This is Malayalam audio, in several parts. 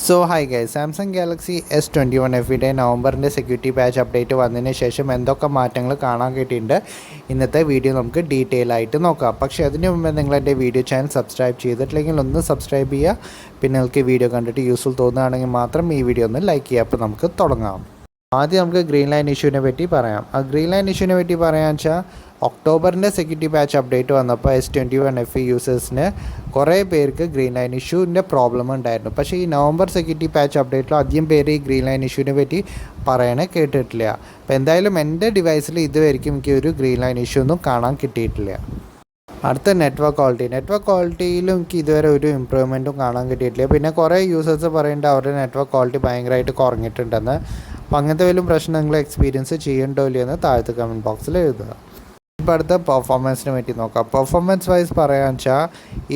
So hi guys, Samsung Galaxy S21 FEയുടെ നവംബറിൻ്റെ സെക്യൂരിറ്റി പാച്ച് അപ്ഡേറ്റ് വന്നതിന് ശേഷം എന്തൊക്കെ മാറ്റങ്ങൾ കാണാൻ കിട്ടിയിട്ടുണ്ട് ഇന്നത്തെ വീഡിയോ നമുക്ക് ഡീറ്റെയിൽ ആയിട്ട് നോക്കാം. പക്ഷേ അതിന് മുമ്പേ നിങ്ങൾ എൻ്റെ വീഡിയോ ചാനൽ സബ്സ്ക്രൈബ് ചെയ്തിട്ടില്ലെങ്കിൽ ഒന്ന് സബ്സ്ക്രൈബ് ചെയ്യുക. പിന്നെ നിങ്ങൾക്ക് വീഡിയോ കണ്ടിട്ട് യൂസ്ഫുൾ തോന്നുകയാണെങ്കിൽ മാത്രം ഈ വീഡിയോ ഒന്ന് ലൈക്ക് ചെയ്യുക. അപ്പോൾ നമുക്ക് തുടങ്ങാം. ആദ്യം നമുക്ക് ഗ്രീൻ ലൈൻ ഇഷ്യൂവിനെ പറ്റി പറയാം. ആ ഗ്രീൻ ലൈൻ ഇഷ്യൂവിനെ പറ്റി പറയാമെന്ന് വെച്ചാൽ ഒക്ടോബറിൻ്റെ സെക്യൂരിറ്റി പാച്ച് അപ്ഡേറ്റ് വന്നപ്പോൾ S21 FE യൂസേഴ്സിന് കുറേ പേർക്ക് ഗ്രീൻ ലൈൻ ഇഷ്യൂവിൻ്റെ പ്രോബ്ലം ഉണ്ടായിരുന്നു. പക്ഷേ ഈ നവംബർ സെക്യൂരിറ്റി പാച്ച് അപ്ഡേറ്റിൽ അധികം പേര് ഈ ഗ്രീൻ ലൈൻ ഇഷ്യൂവിനെ പറ്റി പറയണേ കേട്ടിട്ടില്ല. അപ്പോൾ എന്തായാലും എൻ്റെ ഡിവൈസിൽ ഇതുവരെയ്ക്കും എനിക്ക് ഒരു ഗ്രീൻ ലൈൻ ഇഷ്യൂ ഒന്നും കാണാൻ കിട്ടിയിട്ടില്ല. അടുത്ത നെറ്റ്വർക്ക് ക്വാളിറ്റിയിലും എനിക്ക് ഇതുവരെ ഒരു ഇമ്പ്രൂവ്മെൻറ്റും കാണാൻ കിട്ടിയിട്ടില്ല. പിന്നെ കുറേ യൂസേഴ്സ് പറയുന്നുണ്ട് അവരുടെ നെറ്റ്വർക്ക് ക്വാളിറ്റി ഭയങ്കരമായിട്ട് കുറഞ്ഞിട്ടുണ്ടെന്ന്. അപ്പോൾ അങ്ങനത്തെ വല്ലതും പ്രശ്നം നിങ്ങൾ എക്സ്പീരിയൻസ് ചെയ്യണ്ടോ ഇല്ലയോ എന്ന് താഴത്തെ കമൻറ്റ് ബോക്സിൽ എഴുതുക. ഇപ്പോൾ അടുത്ത പെർഫോമൻസിനെ പറ്റി നോക്കാം. പെർഫോമൻസ് വൈസ് പറയാമെന്ന് വെച്ചാൽ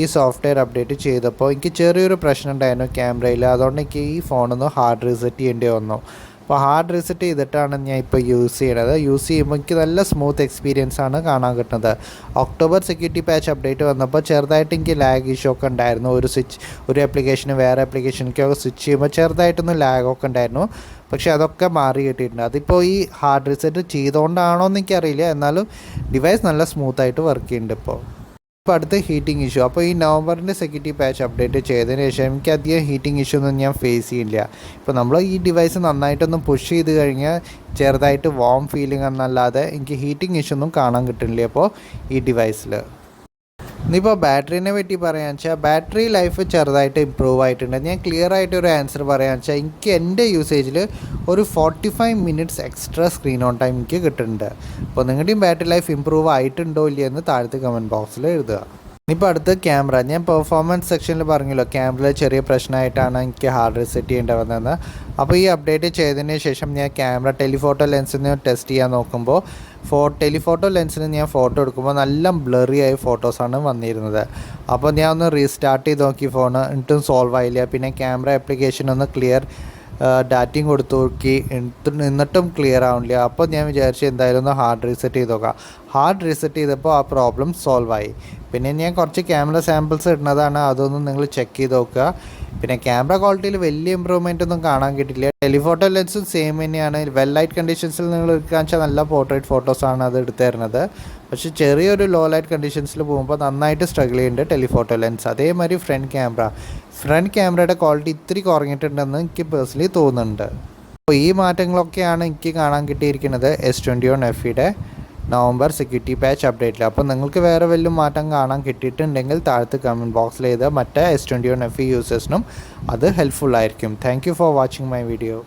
ഈ സോഫ്റ്റ്വെയർ അപ്ഡേറ്റ് ചെയ്തപ്പോൾ എനിക്ക് ചെറിയൊരു പ്രശ്നം ഉണ്ടായിരുന്നു ക്യാമറയിൽ. അതുകൊണ്ട് എനിക്ക് ഈ ഫോണൊന്ന് ഹാർഡ് റീസെറ്റ് ചെയ്യേണ്ടി വന്നു. അപ്പോൾ ഹാർഡ് റീസെറ്റ് ചെയ്തിട്ടാണ് ഞാൻ ഇപ്പോൾ യൂസ് ചെയ്യുമ്പോൾ എനിക്ക് നല്ല സ്മൂത്ത് എക്സ്പീരിയൻസ് ആണ് കാണാൻ കിട്ടുന്നത്. ഒക്ടോബർ സെക്യൂരിറ്റി പാച്ച് അപ്ഡേറ്റ് വന്നപ്പോൾ ചെറുതായിട്ട് എനിക്ക് ലാഗ് ഇഷ്യൂ ഒക്കെ ഉണ്ടായിരുന്നു. ഒരു ആപ്ലിക്കേഷന് വേറെ ആപ്ലിക്കേഷനിലേക്കൊക്കെ സ്വിച്ച് ചെയ്യുമ്പോൾ ചെറുതായിട്ടൊന്ന് ലാഗൊക്കെ ഉണ്ടായിരുന്നു. പക്ഷേ അതൊക്കെ മാറി കിട്ടിയിട്ടുണ്ട്. അതിപ്പോൾ ഈ ഹാർഡ് റീസെറ്റ് ചെയ്തുകൊണ്ടാണോ എന്ന് എനിക്കറിയില്ല. എന്നാലും ഡിവൈസ് നല്ല സ്മൂത്തായിട്ട് വർക്ക് ചെയ്യുന്നുണ്ട് ഇപ്പോൾ അടുത്ത ഹീറ്റിംഗ് ഇഷ്യൂ. അപ്പോൾ ഈ നവംബറിൻ്റെ സെക്യൂരിറ്റി പാച്ച് അപ്ഡേറ്റ് ചെയ്തതിന് ശേഷം എനിക്ക് അധികം ഹീറ്റിംഗ് ഇഷ്യൂ ഒന്നും ഞാൻ ഫേസ് ചെയ്യില്ല. ഇപ്പോൾ നമ്മൾ ഈ ഡിവൈസ് നന്നായിട്ടൊന്ന് പുഷ് ചെയ്ത് കഴിഞ്ഞാൽ ചെറുതായിട്ട് വാം ഫീലിംഗ് എന്നല്ലാതെ എനിക്ക് ഹീറ്റിംഗ് ഇഷ്യൂ ഒന്നും കാണാൻ കിട്ടുന്നില്ല ഇപ്പോൾ ഈ ഡിവൈസിൽ. ഇനിയിപ്പോൾ ബാറ്ററീനെ പറ്റി പറയാമെന്ന് വെച്ചാൽ ബാറ്ററി ലൈഫ് ചെറുതായിട്ട് ഇമ്പ്രൂവ് ആയിട്ടുണ്ട്. ഞാൻ ക്ലിയർ ആയിട്ട് ഒരു ആൻസർ പറയാമെന്ന് വെച്ചാൽ എനിക്ക് എൻ്റെ യൂസേജിൽ ഒരു 45 minutes extra screen on time എനിക്ക് കിട്ടുന്നുണ്ട്. അപ്പോൾ നിങ്ങളുടെയും ബാറ്ററി ലൈഫ് ഇമ്പ്രൂവ് ആയിട്ടുണ്ടോ ഇല്ലയെന്ന് താഴത്തെ കമൻറ്റ് ബോക്സിൽ എഴുതുക. ഇനിയിപ്പോൾ അടുത്ത് ക്യാമറ. ഞാൻ പെർഫോമൻസ് സെക്ഷനിൽ പറഞ്ഞല്ലോ ക്യാമറയിൽ ചെറിയ പ്രശ്നമായിട്ടാണ് എനിക്ക് ഹാർഡ് റീസെറ്റ് ചെയ്യേണ്ടി വന്നതെന്ന്. അപ്പോൾ ഈ അപ്ഡേറ്റ് ചെയ്തതിന് ശേഷം ഞാൻ ക്യാമറ ടെലിഫോട്ടോ ലെൻസിന് ടെസ്റ്റ് ചെയ്യാൻ നോക്കുമ്പോൾ ടെലിഫോട്ടോ ലെൻസിന് ഞാൻ ഫോട്ടോ എടുക്കുമ്പോൾ നല്ല ബ്ലറി ആയ ഫോട്ടോസാണ് വന്നിരുന്നത്. അപ്പോൾ ഞാൻ ഒന്ന് റീസ്റ്റാർട്ട് ചെയ്ത് നോക്കി ഫോൺ, എന്നിട്ടും സോൾവ് ആയില്ല. പിന്നെ ക്യാമറ ആപ്ലിക്കേഷൻ ഒന്ന് ക്ലിയർ ഡാറ്റയും കൊടുത്തു നോക്കി, എന്നിട്ടും ക്ലിയർ ആവുന്നില്ല. അപ്പോൾ ഞാൻ വിചാരിച്ചു എന്തായാലും ഒന്ന് ഹാർഡ് റീസെറ്റ് ചെയ്ത് നോക്കാം. ഹാർഡ് റീസെറ്റ് ചെയ്തപ്പോൾ ആ പ്രോബ്ലം സോൾവ് ആയി. പിന്നെ ഞാൻ കുറച്ച് ക്യാമറ സാമ്പിൾസ് ഇടുന്നതാണ്, അതൊന്നും നിങ്ങൾ ചെക്ക് ചെയ്ത് നോക്കുക. പിന്നെ ക്യാമറ ക്വാളിറ്റിയിൽ വലിയ ഇമ്പ്രൂവ്മെൻ്റ് ഒന്നും കാണാൻ കിട്ടില്ല. ടെലിഫോട്ടോ ലെൻസും സെയിം തന്നെയാണ്. വെൽ ലൈറ്റ് കണ്ടീഷൻസിൽ നിങ്ങൾ എടുക്കുകയെന്ന് വെച്ചാൽ നല്ല പോർട്രേറ്റ് ഫോട്ടോസാണ് അത് എടുത്തു തരുന്നത്. പക്ഷേ ചെറിയൊരു ലോ ലൈറ്റ് കണ്ടീഷൻസിൽ പോകുമ്പോൾ നന്നായിട്ട് സ്ട്രഗിൾ ചെയ്യുന്നുണ്ട് ടെലിഫോട്ടോ ലെൻസ്. അതേമാതിരി ഫ്രണ്ട് ക്യാമറയുടെ ക്വാളിറ്റി ഇത്തിരി കുറഞ്ഞിട്ടുണ്ടെന്ന് എനിക്ക് പേഴ്സണലി തോന്നുന്നുണ്ട്. അപ്പോൾ ഈ മാറ്റങ്ങളൊക്കെയാണ് എനിക്ക് കാണാൻ കിട്ടിയിരിക്കുന്നത് S21 FEയുടെ നവംബർ സെക്യൂരിറ്റി പാച്ച് അപ്ഡേറ്റിൽ. അപ്പോൾ നിങ്ങൾക്ക് വേറെ വല്ലതും മാറ്റം കാണാൻ കിട്ടിയിട്ടുണ്ടെങ്കിൽ താഴത്ത് കമൻറ്റ് ബോക്സിൽ ചെയ്ത് മറ്റേ S21 FE യൂസേഴ്സിനും അത് ഹെൽപ്ഫുൾ ആയിരിക്കും. Thank you for watching my video.